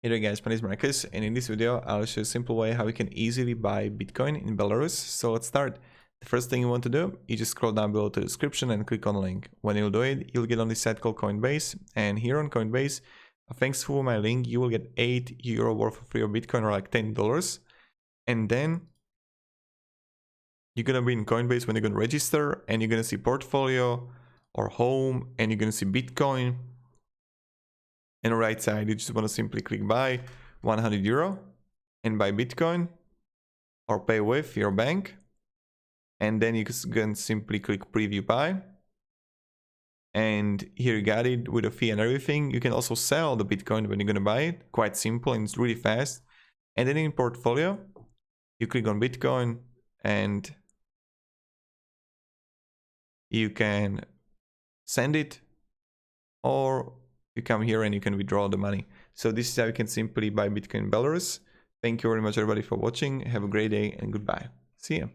Hey there guys, my name is Marcus, and in this video I'll show you a simple way how you can easily buy Bitcoin in Belarus. So let's start. The first thing you want to do, you just scroll down below to the description and click on the link. When you'll do it, you'll get on this site called Coinbase, and here on Coinbase, thanks to my link, you will get €8 worth of free Bitcoin, or like $10. And then you're gonna be in Coinbase when you're gonna register, and you're gonna see portfolio or home, and you're gonna see Bitcoin. And on the right side, you just want to simply click buy €100 and buy Bitcoin, or pay with your bank. And then you can simply click preview buy. And here you got it with a fee and everything. You can also sell the Bitcoin when you're going to buy it. Quite simple, and it's really fast. And then in portfolio, you click on Bitcoin and you can send it, or you come here and you can withdraw the money. So this is how you can simply buy Bitcoin in Belarus. Thank you very much everybody for watching. Have a great day and goodbye. See ya.